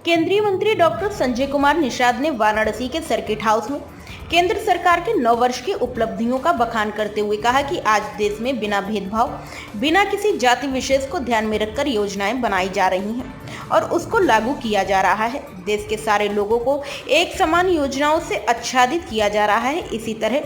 केंद्रीय मंत्री डॉक्टर संजय कुमार निषाद ने वाराणसी के सर्किट हाउस में केंद्र सरकार के 9 वर्ष की उपलब्धियों का बखान करते हुए कहा कि आज देश में बिना भेदभाव, बिना किसी जाति विशेष को ध्यान में रखकर योजनाएं बनाई जा रही हैं और उसको लागू किया जा रहा है। देश के सारे लोगों को एक समान योजनाओं से आच्छादित किया जा रहा है। इसी तरह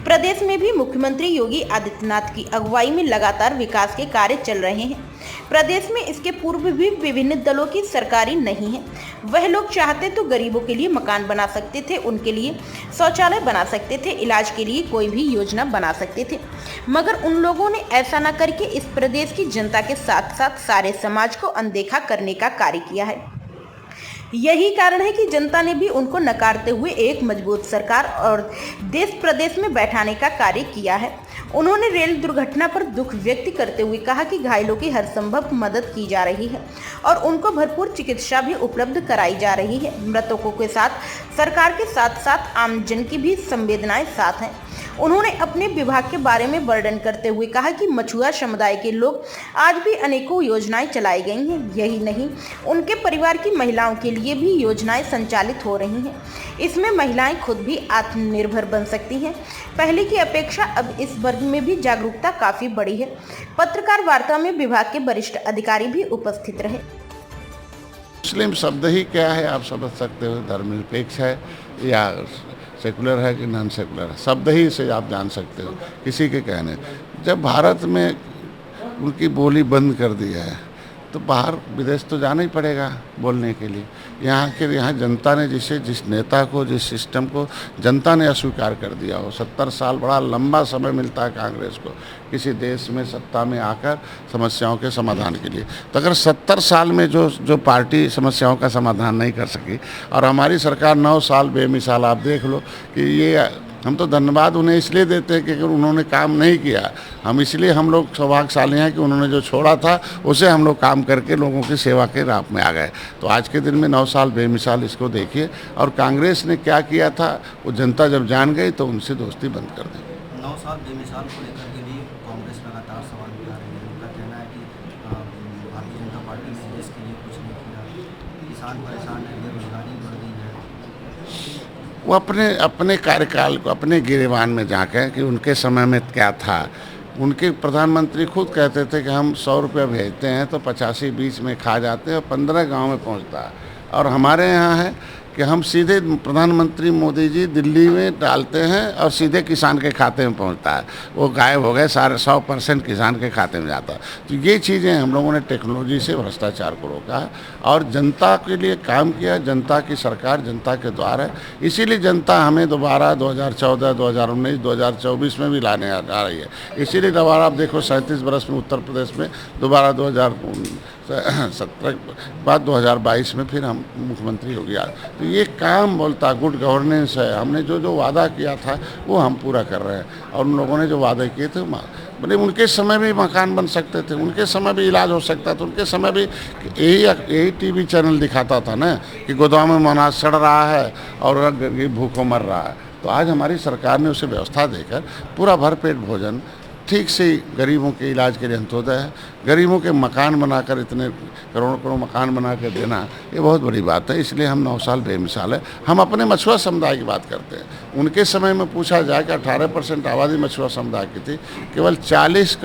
प्रदेश में भी मुख्यमंत्री योगी आदित्यनाथ की अगुवाई में लगातार विकास के कार्य चल रहे हैं। प्रदेश में इसके पूर्व भी विभिन्न दलों की सरकारी नहीं है। वह लोग चाहते तो गरीबों के लिए मकान बना सकते थे, उनके लिए शौचालय बना सकते थे, इलाज के लिए कोई भी योजना बना सकते थे, मगर उन लोगों ने ऐसा न करके इस प्रदेश की जनता के साथ साथ सारे समाज को अनदेखा करने का कार्य किया है। यही कारण है कि जनता ने भी उनको नकारते हुए एक मजबूत सरकार और देश प्रदेश में बैठाने का कार्य किया है। उन्होंने रेल दुर्घटना पर दुख व्यक्त करते हुए कहा कि घायलों की हर संभव मदद की जा रही है और उनको भरपूर चिकित्सा भी उपलब्ध कराई जा रही है। मृतकों के साथ सरकार के साथ साथ आम जन की भी संवेदनाएं साथ हैं। उन्होंने अपने विभाग के बारे में वर्णन करते हुए कहा कि मछुआ समुदाय के लोग आज भी अनेकों योजनाएं चलाई गई हैं। यही नहीं, उनके परिवार की महिलाओं के लिए भी योजनाएं संचालित हो रही हैं। इसमें महिलाएं खुद भी आत्मनिर्भर बन सकती हैं। पहले की अपेक्षा अब इस वर्ग में भी जागरूकता काफी बढ़ी है। पत्रकार वार्ता में विभाग के वरिष्ठ अधिकारी भी उपस्थित रहे। मुस्लिम शब्द ही क्या है आप समझ सकते हो, धर्मनिरपेक्ष है या सेकुलर है कि नॉन सेकुलर है, शब्द ही से आप जान सकते हो किसी के कहने। जब भारत में उनकी बोली बंद कर दिया है तो बाहर विदेश तो जाना ही पड़ेगा बोलने के लिए। यहाँ जनता ने जिस नेता को, जिस सिस्टम को जनता ने अस्वीकार कर दिया हो। 70 साल बड़ा लंबा समय मिलता है कांग्रेस को किसी देश में सत्ता में आकर समस्याओं के समाधान के लिए। तो अगर 70 साल में जो पार्टी समस्याओं का समाधान नहीं कर सकी और हमारी सरकार 9 साल बेमिसाल, आप देख लो कि ये हम तो धन्यवाद उन्हें इसलिए देते हैं कि उन्होंने काम नहीं किया। हम लोग सौभाग्यशाली हैं कि उन्होंने जो छोड़ा था उसे हम लोग काम करके लोगों की सेवा के राह में आ गए। तो आज के दिन में 9 साल बेमिसाल इसको देखिए। और कांग्रेस ने क्या किया था वो जनता जब जान गई तो उनसे दोस्ती बंद कर दी। 9 साल बेमिसाल को लेकर के भी कांग्रेस लगातार सवाल उठा रही है। उनका कहना है कि भारतीय जनता पार्टी ने देश के लिए कुछ नहीं किया, किसान परेशान है, बेरोजगारी बढ़ गई है। वो अपने कार्यकाल को अपने गिरेबान में झांकें कि उनके समय में क्या था। उनके प्रधानमंत्री खुद कहते थे कि हम 100 रुपये भेजते हैं तो 85 बीच में खा जाते हैं और 15 गांव में पहुंचता है। और हमारे यहाँ है कि हम सीधे प्रधानमंत्री मोदी जी दिल्ली में डालते हैं और सीधे किसान के खाते में पहुंचता है। वो गायब हो गए, सारे 100% किसान के खाते में जाता है। तो ये चीज़ें हम लोगों ने टेक्नोलॉजी से भ्रष्टाचार को रोका है और जनता के लिए काम किया। जनता की सरकार जनता के द्वार है, इसीलिए जनता हमें दोबारा 2014, 2019, 2024 में भी लाने आ रही है। इसीलिए दोबारा आप देखो 37 बरस में उत्तर प्रदेश में दोबारा 2017 के बाद 2022 में फिर हम मुख्यमंत्री हो गया। तो ये काम बोलता गुड गवर्नेंस है। हमने जो वादा किया था वो हम पूरा कर रहे हैं और उन लोगों ने जो वादे किए थे बोले उनके समय भी मकान बन सकते थे, उनके समय भी इलाज हो सकता था, उनके समय भी यही टीवी चैनल दिखाता था ना कि गोदाम में अनाज सड़ रहा है और भूखों मर रहा है। तो आज हमारी सरकार ने उसे व्यवस्था देकर पूरा भरपेट भोजन, ठीक से गरीबों के इलाज के लिए अंत्योदय है, गरीबों के मकान बनाकर इतने करोड़ों मकान बना कर देना ये बहुत बड़ी बात है। इसलिए हम 9 साल बेमिसाल है। हम अपने मछुआ समुदाय की बात करते हैं। उनके समय में पूछा जाए कि 18% आबादी मछुआ समुदाय की थी, केवल 40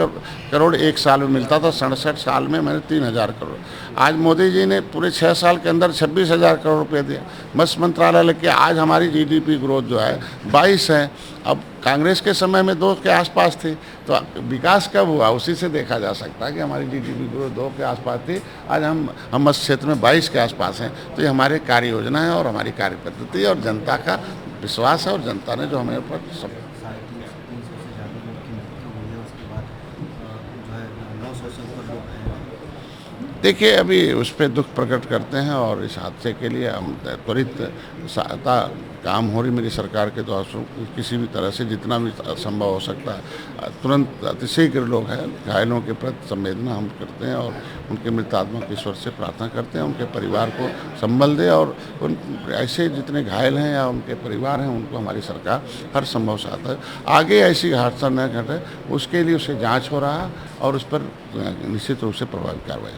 करोड़ एक साल में मिलता था। 67 साल में मैंने 3000 करोड़। आज मोदी जी ने पूरे 6 साल के अंदर 26,000 करोड़ रुपये दिया। मत्स्य मंत्रालय लेके आज हमारी GDP ग्रोथ जो है 22 है। अब कांग्रेस के समय में 2 के आसपास थी। तो विकास कब हुआ उसी से देखा जा सकता है कि हमारी GDP ग्रोथ 2 के आसपास थी, आज हम मत्स्य क्षेत्र में 22 के आसपास हैं। तो ये हमारे कार्य योजना है और हमारी कार्य पद्धति और जनता का विश्वास है और जनता ने जो हमें ऊपर सब। 350 से ज़्यादा लोग की मृत्यु हुई है, उसके बाद जो है 900 से ऊपर लोग हैं। देखिए अभी उस पर दुख प्रकट करते हैं और इस हादसे के लिए हम त्वरित सहायता काम हो रही मेरी सरकार के द्वारा। किसी भी तरह से जितना भी संभव हो सकता है तुरंत अतिशीघ्र लोग हैं घायलों के प्रति संवेदना हम करते हैं और उनके मृतात्मा के ईश्वर से प्रार्थना करते हैं उनके परिवार को संबल दे और उन ऐसे जितने घायल हैं या उनके परिवार हैं उनको हमारी सरकार हर संभव सहायता है। आगे ऐसी हादसा न घटे उसके लिए उसे जाँच हो रहा है और उस पर निश्चित रूप से प्रभावी कार्रवाई।